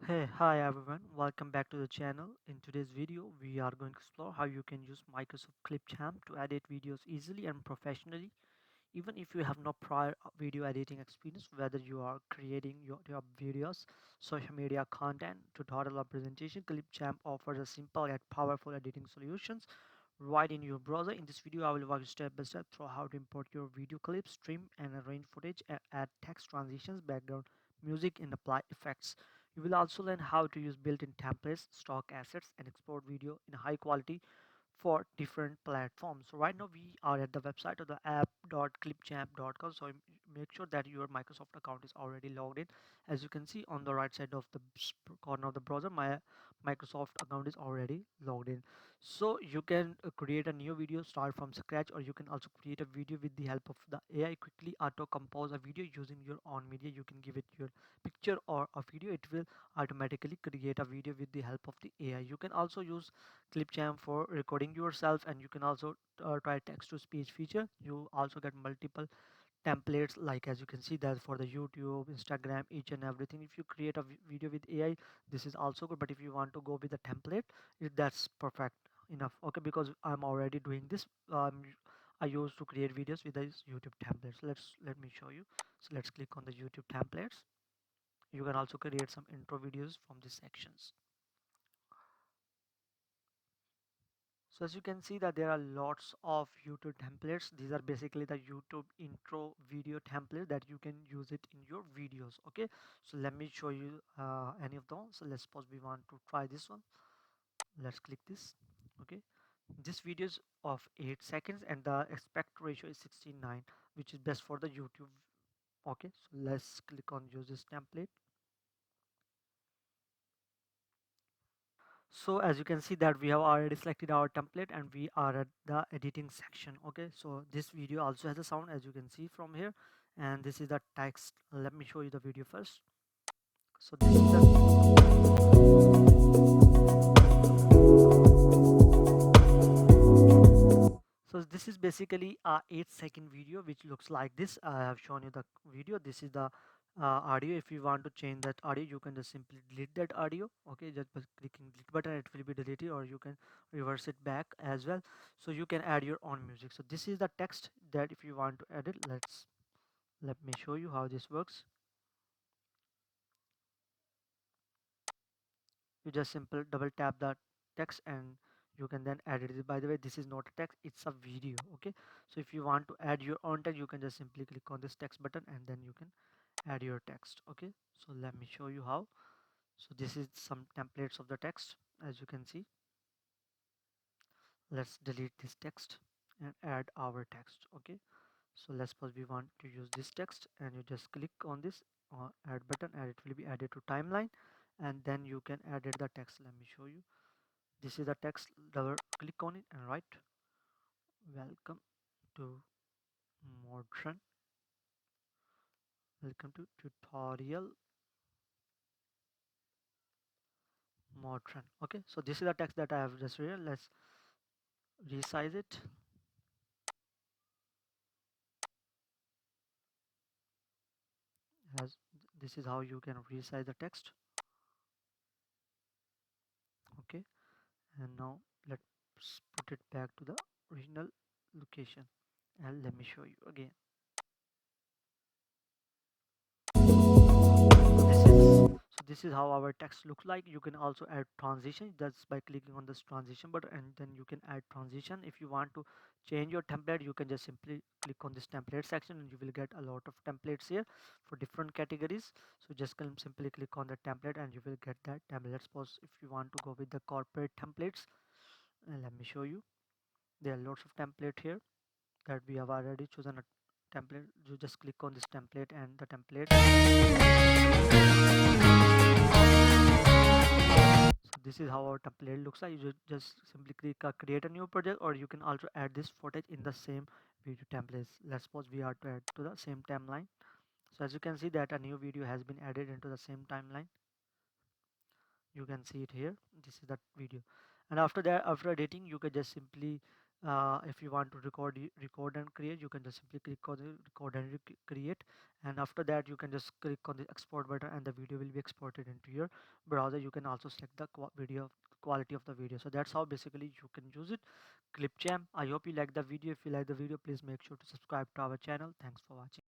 Hi everyone, welcome back to the channel. In today's video, we are going to explore how you can use Microsoft Clipchamp to edit videos easily and professionally. Even if you have no prior video editing experience, whether you are creating your videos, social media content, tutorial or presentation, Clipchamp offers a simple yet powerful editing solutions right in your browser. In this video, I will walk you step by step through how to import your video clips, stream and arrange footage, add text transitions, background music, and apply effects. You will also learn how to use built-in templates, stock assets, and export video in high quality for different platforms. So right now we are at the website of the app.clipchamp.com. So make sure that your Microsoft account is already logged in. As you can see on the right side of the corner of the browser, my Microsoft account is already logged in. So you can create a new video, start from scratch, or you can also create a video with the help of the AI. Quickly auto compose a video using your own media. You can give it your picture or a video. It will automatically create a video with the help of the AI. You can also use Clipchamp for recording yourself, and you can also try text to speech feature. You also get multiple templates, like as you can see that for the YouTube, Instagram, each and everything. If you create a video with AI, this is also good, but if you want to go with the template, that's perfect enough. Okay, because I'm already doing this. I used to create videos with these YouTube templates. Let me show you. So let's click on the YouTube templates. You can also create some intro videos from these sections. So as you can see that there are lots of YouTube templates. These are basically the YouTube intro video template that you can use it in your videos. Okay, so let me show you any of them. So let's suppose we want to try this one. Let's click this. Okay, this video is of 8 seconds and the aspect ratio is 69, which is best for the YouTube. Okay, so let's click on use this template. So as you can see that we have already selected our template and we are at the editing section. Okay, so this video also has a sound, as you can see from here, and this is the text. Let me show you the video first. So this is basically a 8-second video which looks like this. I have shown you the video. This is the audio. If you want to change that audio, you can just simply delete that audio. Okay, just by clicking delete button it will be deleted, or you can reverse it back as well. So you can add your own music. So this is the text that if you want to edit, let me show you how this works. You just simple double tap the text and you can then edit it. By the way, this is not a text, it's a video. Okay, so if you want to add your own text, you can just simply click on this text button and then you can add your text. Okay, so let me show you how. So this is some templates of the text. As you can see, let's delete this text and add our text. Okay, so let's suppose we want to use this text, and you just click on this add button and it will be added to timeline, and then you can edit the text. Let me show you. This is the text. Double click on it and write welcome to modern welcome to tutorial modern. Okay, so this is the text that I have just written. Let's resize it. As this is how you can resize the text. Okay, and now let's put it back to the original location, and let me show you again. This is how our text looks like. You can also add transition just by clicking on this transition button, and then you can add transition. If you want to change your template, you can just simply click on this template section and you will get a lot of templates here for different categories. So just can simply click on the template and you will get that template. Suppose if you want to go with the corporate templates, let me show you. There are lots of template here that we have already chosen a template. You just click on this template and the template. So this is how our template looks like. You just simply click create a new project, or you can also add this footage in the same video templates. Let's suppose we are to add to the same timeline. So as you can see that a new video has been added into the same timeline. You can see it here. This is that video, and after that, after editing, you can just simply If you want to record and create, you can just simply click on the record and create, and after that you can just click on the export button and the video will be exported into your browser. You can also select the video quality of the video. So that's how basically you can use it, Clipchamp. I hope you like the video. If you like the video, please make sure to subscribe to our channel. Thanks for watching.